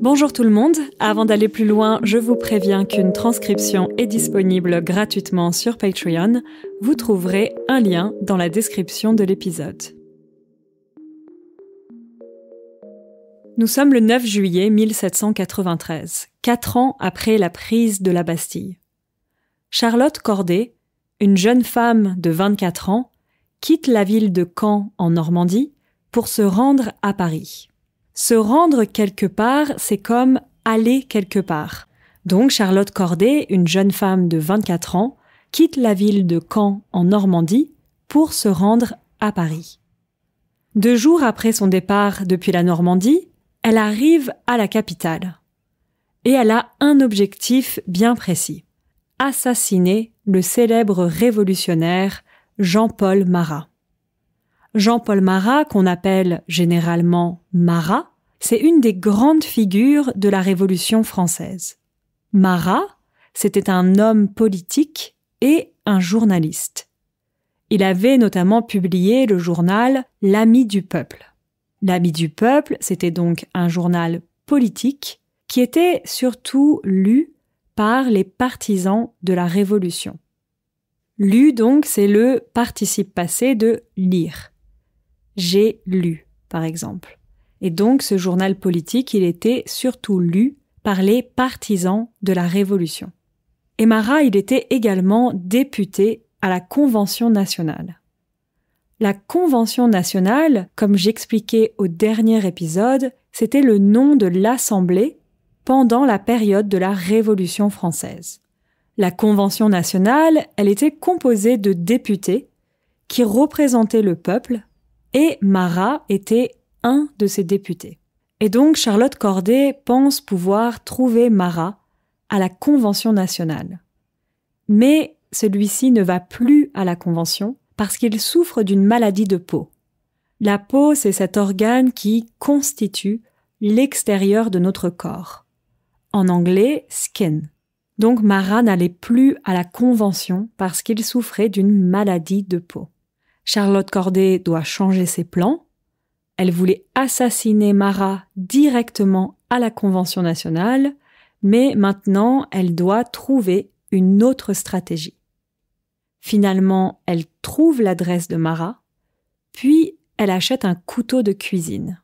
Bonjour tout le monde, avant d'aller plus loin, je vous préviens qu'une transcription est disponible gratuitement sur Patreon. Vous trouverez un lien dans la description de l'épisode. Nous sommes le 9 juillet 1793, 4 ans après la prise de la Bastille. Charlotte Corday, une jeune femme de 24 ans, quitte la ville de Caen en Normandie pour se rendre à Paris. Se rendre quelque part, c'est comme aller quelque part. Donc Charlotte Corday, une jeune femme de 24 ans, quitte la ville de Caen en Normandie pour se rendre à Paris. 2 jours après son départ depuis la Normandie, elle arrive à la capitale. Et elle a un objectif bien précis. Assassiner le célèbre révolutionnaire Jean-Paul Marat. Jean-Paul Marat, qu'on appelle généralement Marat, c'est une des grandes figures de la Révolution française. Marat, c'était un homme politique et un journaliste. Il avait notamment publié le journal L'Ami du Peuple. L'Ami du Peuple, c'était donc un journal politique qui était surtout lu par les partisans de la Révolution. Lu donc, c'est le participe passé de lire. J'ai lu, par exemple. Et donc, ce journal politique, il était surtout lu par les partisans de la Révolution. Et Marat, il était également député à la Convention nationale. La Convention nationale, comme j'expliquais au dernier épisode, c'était le nom de l'Assemblée pendant la période de la Révolution française. La Convention nationale, elle était composée de députés qui représentaient le peuple et Marat était un de ces députés. Et donc Charlotte Corday pense pouvoir trouver Marat à la Convention nationale. Mais celui-ci ne va plus à la Convention parce qu'il souffre d'une maladie de peau. La peau, c'est cet organe qui constitue l'extérieur de notre corps. En anglais, skin. Donc Marat n'allait plus à la Convention parce qu'il souffrait d'une maladie de peau. Charlotte Corday doit changer ses plans. Elle voulait assassiner Marat directement à la Convention nationale, mais maintenant elle doit trouver une autre stratégie. Finalement, elle trouve l'adresse de Marat, puis elle achète un couteau de cuisine.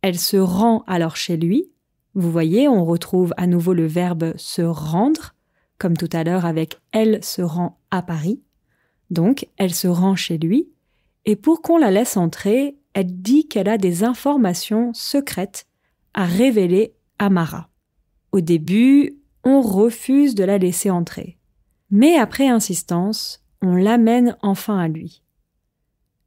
Elle se rend alors chez lui. Vous voyez, on retrouve à nouveau le verbe se rendre, comme tout à l'heure avec elle se rend à Paris. Donc, elle se rend chez lui, et pour qu'on la laisse entrer, elle dit qu'elle a des informations secrètes à révéler à Marat. Au début, on refuse de la laisser entrer. Mais après insistance, on l'amène enfin à lui.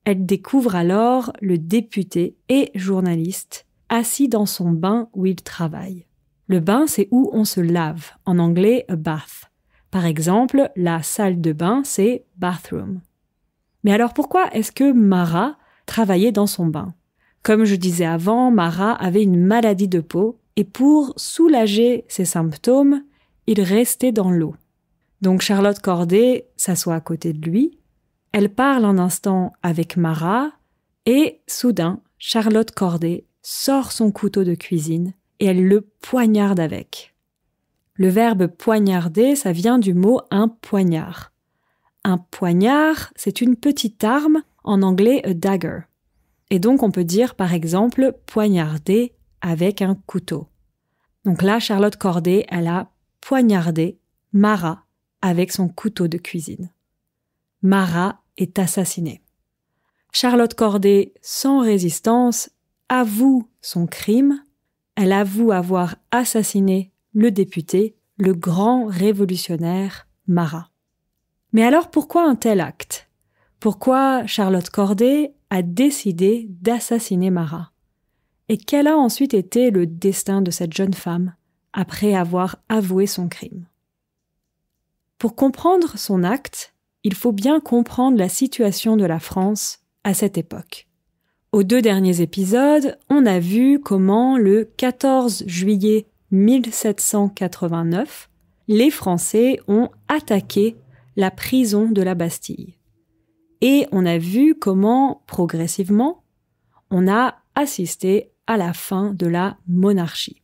Elle découvre alors le député et journaliste assis dans son bain où il travaille. Le bain, c'est où on se lave, en anglais a bath. Par exemple, la salle de bain, c'est bathroom. Mais alors pourquoi est-ce que Marat travaillait dans son bain? Comme je disais avant, Marat avait une maladie de peau et pour soulager ses symptômes, il restait dans l'eau. Donc Charlotte Corday s'assoit à côté de lui, elle parle un instant avec Marat et soudain, Charlotte Corday sort son couteau de cuisine et elle le poignarde avec. Le verbe poignarder, ça vient du mot un poignard. Un poignard, c'est une petite arme, en anglais a dagger. Et donc on peut dire par exemple poignarder avec un couteau. Donc là, Charlotte Corday, elle a poignardé Marat avec son couteau de cuisine. Marat est assassiné. Charlotte Corday, sans résistance, avoue son crime. Elle avoue avoir assassiné le député, le grand révolutionnaire Marat. Mais alors pourquoi un tel acte? Pourquoi Charlotte Corday a décidé d'assassiner Marat? Et quel a ensuite été le destin de cette jeune femme après avoir avoué son crime? Pour comprendre son acte, il faut bien comprendre la situation de la France à cette époque. Aux 2 derniers épisodes, on a vu comment le 14 juillet 1789, les Français ont attaqué la prison de la Bastille. Et on a vu comment, progressivement, on a assisté à la fin de la monarchie.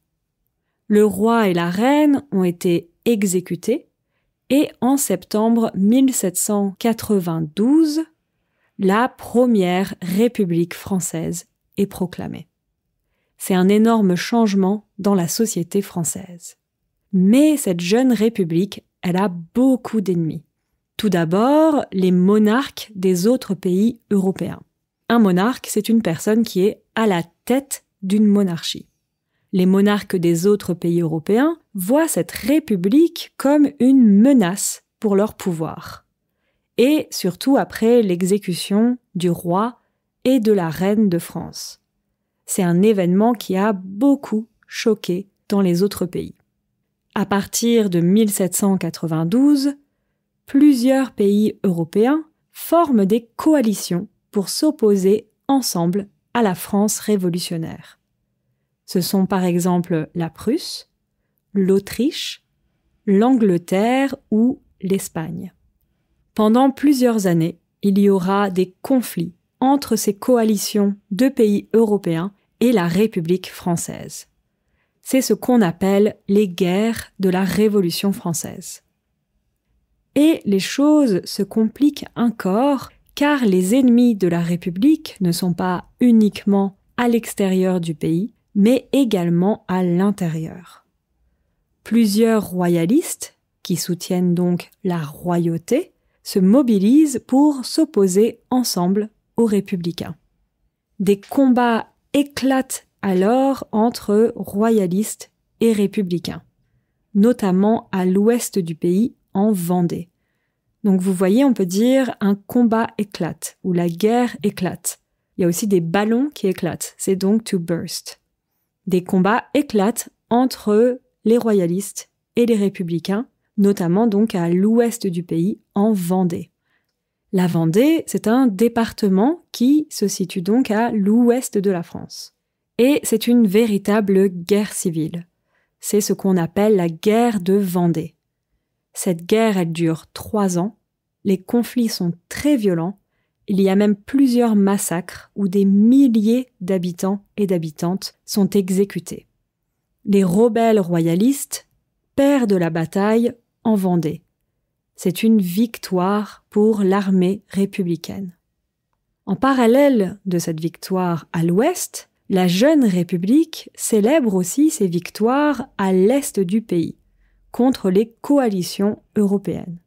Le roi et la reine ont été exécutés et en septembre 1792, la première République française est proclamée. C'est un énorme changement dans la société française. Mais cette jeune République, elle a beaucoup d'ennemis. Tout d'abord, les monarques des autres pays européens. Un monarque, c'est une personne qui est à la tête d'une monarchie. Les monarques des autres pays européens voient cette république comme une menace pour leur pouvoir. Et surtout après l'exécution du roi et de la reine de France. C'est un événement qui a beaucoup choqué dans les autres pays. À partir de 1792, plusieurs pays européens forment des coalitions pour s'opposer ensemble à la France révolutionnaire. Ce sont par exemple la Prusse, l'Autriche, l'Angleterre ou l'Espagne. Pendant plusieurs années, il y aura des conflits entre ces coalitions de pays européens et la République française. C'est ce qu'on appelle les guerres de la Révolution française. Et les choses se compliquent encore car les ennemis de la République ne sont pas uniquement à l'extérieur du pays, mais également à l'intérieur. Plusieurs royalistes, qui soutiennent donc la royauté, se mobilisent pour s'opposer ensemble aux républicains. Des combats éclatent alors entre royalistes et républicains, notamment à l'ouest du pays, en Vendée. Donc vous voyez, on peut dire un combat éclate, ou la guerre éclate. Il y a aussi des ballons qui éclatent, c'est donc to burst. Des combats éclatent entre les royalistes et les républicains, notamment donc à l'ouest du pays, en Vendée. La Vendée, c'est un département qui se situe donc à l'ouest de la France. Et c'est une véritable guerre civile. C'est ce qu'on appelle la guerre de Vendée. Cette guerre, elle dure 3 ans. Les conflits sont très violents. Il y a même plusieurs massacres où des milliers d'habitants et d'habitantes sont exécutés. Les rebelles royalistes perdent la bataille en Vendée. C'est une victoire pour l'armée républicaine. En parallèle de cette victoire à l'ouest, la jeune République célèbre aussi ses victoires à l'est du pays, contre les coalitions européennes.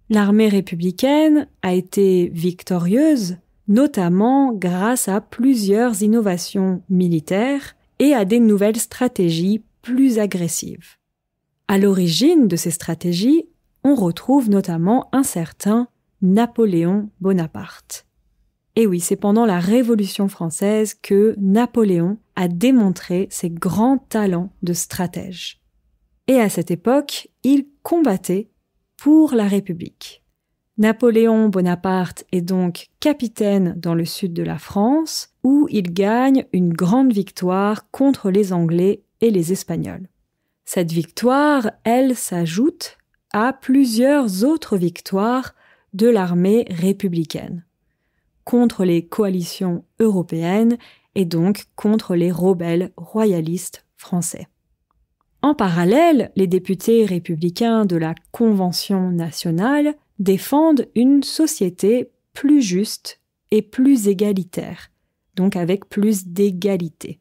L'armée républicaine a été victorieuse, notamment grâce à plusieurs innovations militaires et à des nouvelles stratégies plus agressives. À l'origine de ces stratégies, on retrouve notamment un certain Napoléon Bonaparte. Et oui, c'est pendant la Révolution française que Napoléon a démontré ses grands talents de stratège. Et à cette époque, il combattait pour la République. Napoléon Bonaparte est donc capitaine dans le sud de la France, où il gagne une grande victoire contre les Anglais et les Espagnols. Cette victoire, elle s'ajoute à plusieurs autres victoires de l'armée républicaine, contre les coalitions européennes et donc contre les rebelles royalistes français. En parallèle, les députés républicains de la Convention nationale défendent une société plus juste et plus égalitaire, donc avec plus d'égalité.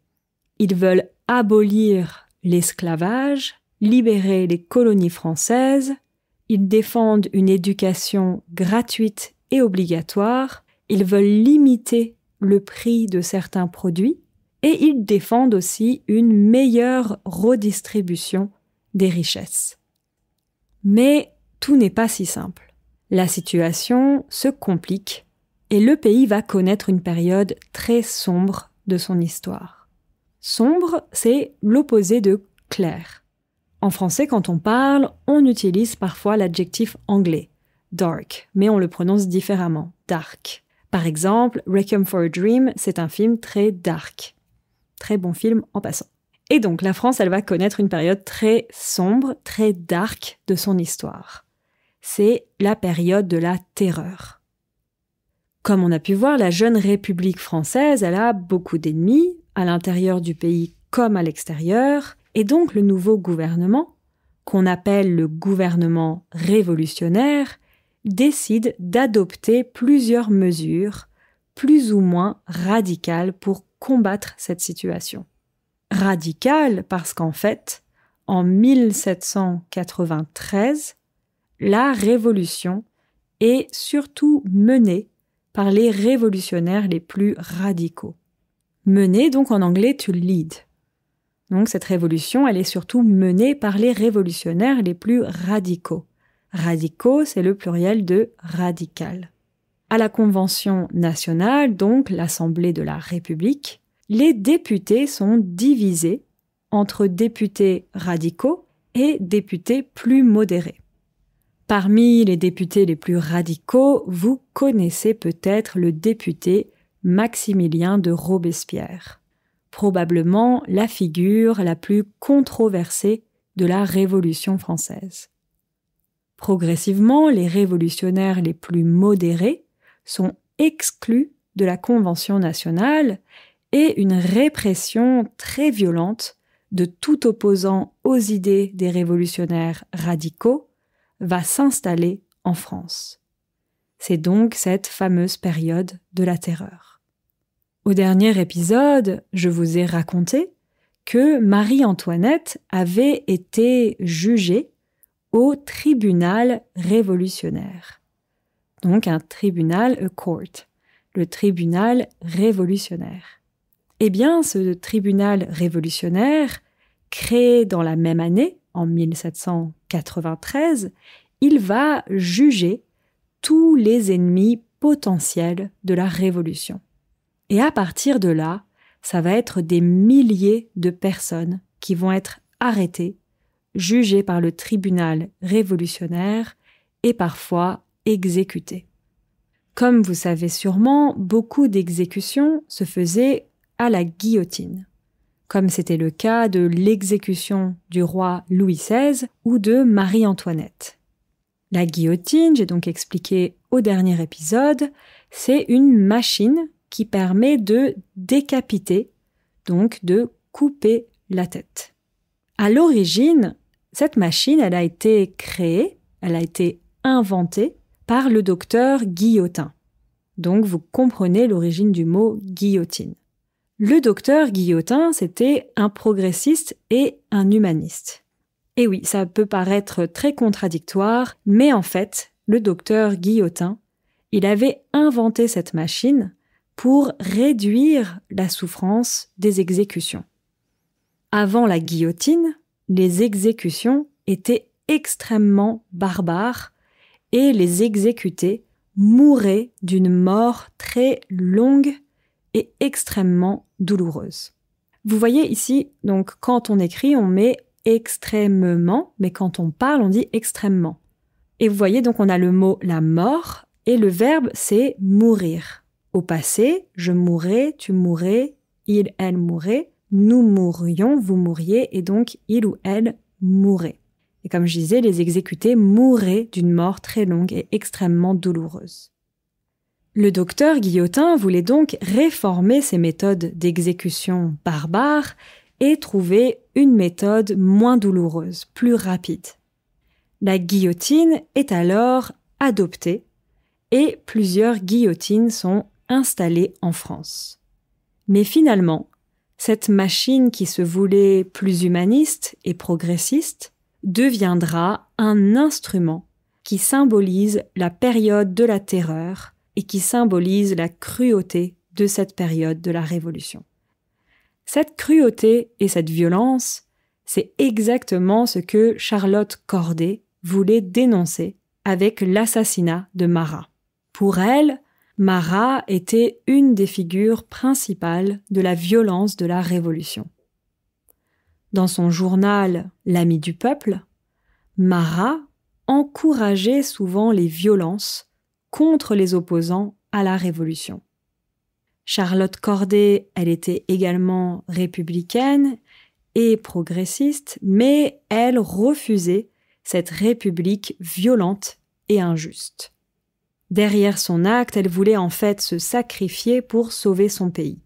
Ils veulent abolir l'esclavage, libérer les colonies françaises, ils défendent une éducation gratuite et obligatoire, ils veulent limiter le prix de certains produits et ils défendent aussi une meilleure redistribution des richesses. Mais tout n'est pas si simple. La situation se complique et le pays va connaître une période très sombre de son histoire. Sombre, c'est l'opposé de clair. En français, quand on parle, on utilise parfois l'adjectif anglais, dark, mais on le prononce différemment, dark. Par exemple, Requiem for a Dream, c'est un film très dark. Très bon film en passant. Et donc la France, elle va connaître une période très sombre, très dark de son histoire. C'est la période de la terreur. Comme on a pu voir, la jeune République française, elle a beaucoup d'ennemis, à l'intérieur du pays comme à l'extérieur, Et donc le nouveau gouvernement, qu'on appelle le gouvernement révolutionnaire, décide d'adopter plusieurs mesures plus ou moins radicales pour combattre cette situation. Radicales parce qu'en fait, en 1793, la révolution est surtout menée par les révolutionnaires les plus radicaux. Menée donc en anglais to lead. Donc cette révolution, elle est surtout menée par les révolutionnaires les plus radicaux. Radicaux, c'est le pluriel de radical. À la Convention nationale, donc l'Assemblée de la République, les députés sont divisés entre députés radicaux et députés plus modérés. Parmi les députés les plus radicaux, vous connaissez peut-être le député Maximilien de Robespierre, probablement la figure la plus controversée de la Révolution française. Progressivement, les révolutionnaires les plus modérés sont exclus de la Convention nationale et une répression très violente de tout opposant aux idées des révolutionnaires radicaux va s'installer en France. C'est donc cette fameuse période de la terreur. Au dernier épisode, je vous ai raconté que Marie-Antoinette avait été jugée au tribunal révolutionnaire. Donc un tribunal, a court, le tribunal révolutionnaire. Eh bien, ce tribunal révolutionnaire, créé dans la même année, en 1793, il va juger tous les ennemis potentiels de la Révolution. Et à partir de là, ça va être des milliers de personnes qui vont être arrêtées, jugées par le tribunal révolutionnaire et parfois exécutées. Comme vous savez sûrement, beaucoup d'exécutions se faisaient à la guillotine, comme c'était le cas de l'exécution du roi Louis XVI ou de Marie-Antoinette. La guillotine, j'ai donc expliqué au dernier épisode, c'est une machine qui permet de décapiter, donc de couper la tête. À l'origine, cette machine, elle a été créée, elle a été inventée par le docteur Guillotin. Donc vous comprenez l'origine du mot guillotine. Le docteur Guillotin, c'était un progressiste et un humaniste. Et oui, ça peut paraître très contradictoire, mais en fait, le docteur Guillotin, il avait inventé cette machine pour réduire la souffrance des exécutions. Avant la guillotine, les exécutions étaient extrêmement barbares et les exécutés mouraient d'une mort très longue et extrêmement douloureuse. Vous voyez ici, donc quand on écrit, on met extrêmement, mais quand on parle, on dit extrêmement. Et vous voyez, donc on a le mot la mort et le verbe c'est mourir. Au passé, je mourrais, tu mourrais, il, elle mourrait, nous mourrions, vous mourriez, et donc il ou elle mourrait. Et comme je disais, les exécutés mouraient d'une mort très longue et extrêmement douloureuse. Le docteur Guillotin voulait donc réformer ces méthodes d'exécution barbares et trouver une méthode moins douloureuse, plus rapide. La guillotine est alors adoptée et plusieurs guillotines sont installées en France. Mais finalement, cette machine qui se voulait plus humaniste et progressiste deviendra un instrument qui symbolise la période de la terreur et qui symbolise la cruauté de cette période de la Révolution. Cette cruauté et cette violence, c'est exactement ce que Charlotte Corday voulait dénoncer avec l'assassinat de Marat. Pour elle, Marat était une des figures principales de la violence de la Révolution. Dans son journal « L'ami du peuple », Marat encourageait souvent les violences contre les opposants à la Révolution. Charlotte Corday, elle était également républicaine et progressiste, mais elle refusait cette république violente et injuste. Derrière son acte, elle voulait en fait se sacrifier pour sauver son pays.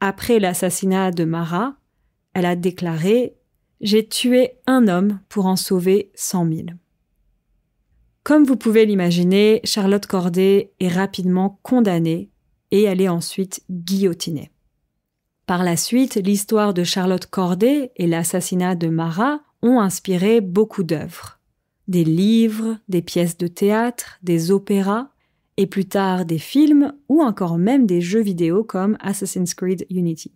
Après l'assassinat de Marat, elle a déclaré « J'ai tué un homme pour en sauver 100 000 ». Comme vous pouvez l'imaginer, Charlotte Corday est rapidement condamnée et elle est ensuite guillotinée. Par la suite, l'histoire de Charlotte Corday et l'assassinat de Marat ont inspiré beaucoup d'œuvres. Des livres, des pièces de théâtre, des opéras, et plus tard des films ou encore même des jeux vidéo comme Assassin's Creed Unity.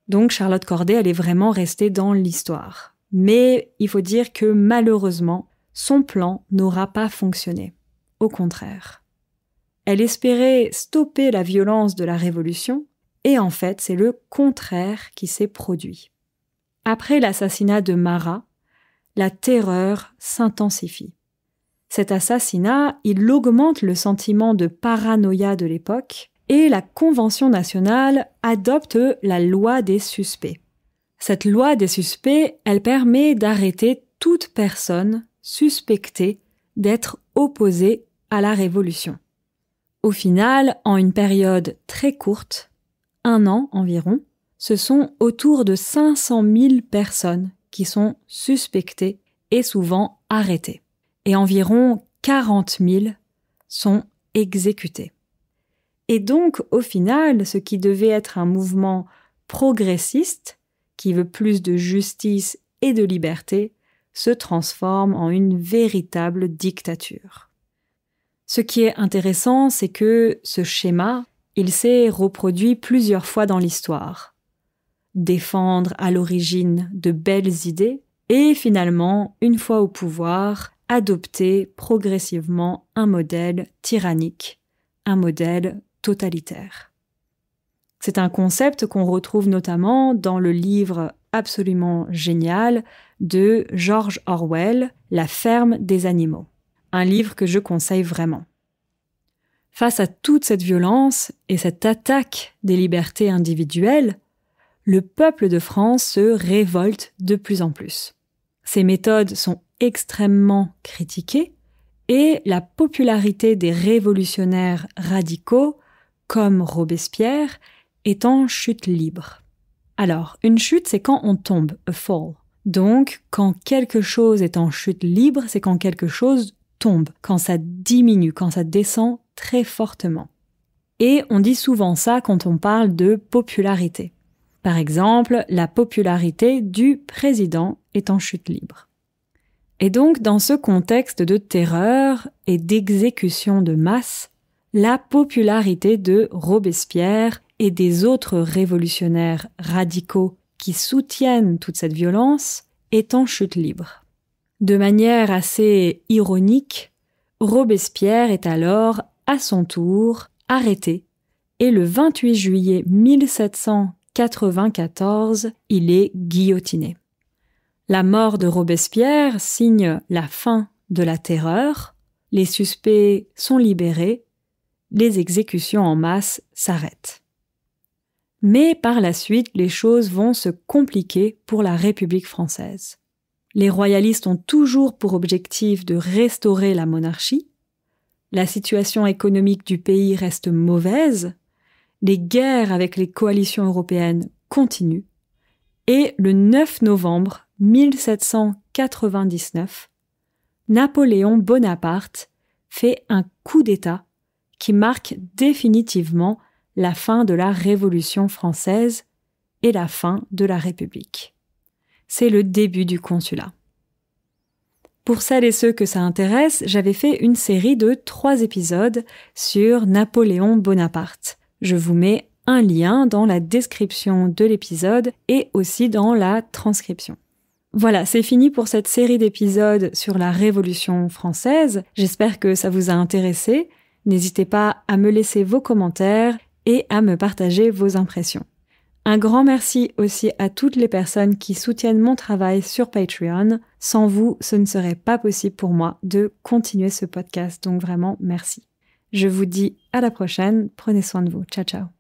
Donc Charlotte Corday, elle est vraiment restée dans l'histoire. Mais il faut dire que malheureusement, son plan n'aura pas fonctionné. Au contraire. Elle espérait stopper la violence de la Révolution, et en fait, c'est le contraire qui s'est produit. Après l'assassinat de Marat, la terreur s'intensifie. Cet assassinat, il augmente le sentiment de paranoïa de l'époque, et la Convention nationale adopte la loi des suspects. Cette loi des suspects, elle permet d'arrêter toute personne suspectée d'être opposée à la Révolution. Au final, en une période très courte, 1 an environ, ce sont autour de 500 000 personnes qui sont suspectées et souvent arrêtées. Et environ 40 000 sont exécutées. Et donc, au final, ce qui devait être un mouvement progressiste, qui veut plus de justice et de liberté, se transforme en une véritable dictature. Ce qui est intéressant, c'est que ce schéma, il s'est reproduit plusieurs fois dans l'histoire. Défendre à l'origine de belles idées et finalement, une fois au pouvoir, adopter progressivement un modèle tyrannique, un modèle totalitaire. C'est un concept qu'on retrouve notamment dans le livre absolument génial de George Orwell, La ferme des animaux. Un livre que je conseille vraiment. Face à toute cette violence et cette attaque des libertés individuelles, le peuple de France se révolte de plus en plus. Ces méthodes sont extrêmement critiquées et la popularité des révolutionnaires radicaux, comme Robespierre, est en chute libre. Alors, une chute, c'est quand on tombe, a fall. Donc, quand quelque chose est en chute libre, c'est quand quelque chose tombe, quand ça diminue, quand ça descend très fortement. Et on dit souvent ça quand on parle de popularité. Par exemple, la popularité du président est en chute libre. Et donc, dans ce contexte de terreur et d'exécution de masse, la popularité de Robespierre et des autres révolutionnaires radicaux qui soutiennent toute cette violence est en chute libre. De manière assez ironique, Robespierre est alors, à son tour, arrêté et le 28 juillet 1794, il est guillotiné. La mort de Robespierre signe la fin de la terreur, les suspects sont libérés, les exécutions en masse s'arrêtent. Mais par la suite, les choses vont se compliquer pour la République française. Les royalistes ont toujours pour objectif de restaurer la monarchie, la situation économique du pays reste mauvaise, les guerres avec les coalitions européennes continuent, et le 9 novembre 1799, Napoléon Bonaparte fait un coup d'État qui marque définitivement la fin de la Révolution française et la fin de la République. C'est le début du consulat. Pour celles et ceux que ça intéresse, j'avais fait une série de 3 épisodes sur Napoléon Bonaparte. Je vous mets un lien dans la description de l'épisode et aussi dans la transcription. Voilà, c'est fini pour cette série d'épisodes sur la Révolution française. J'espère que ça vous a intéressé. N'hésitez pas à me laisser vos commentaires et à me partager vos impressions. Un grand merci aussi à toutes les personnes qui soutiennent mon travail sur Patreon. Sans vous, ce ne serait pas possible pour moi de continuer ce podcast, donc vraiment merci. Je vous dis à la prochaine, prenez soin de vous. Ciao ciao.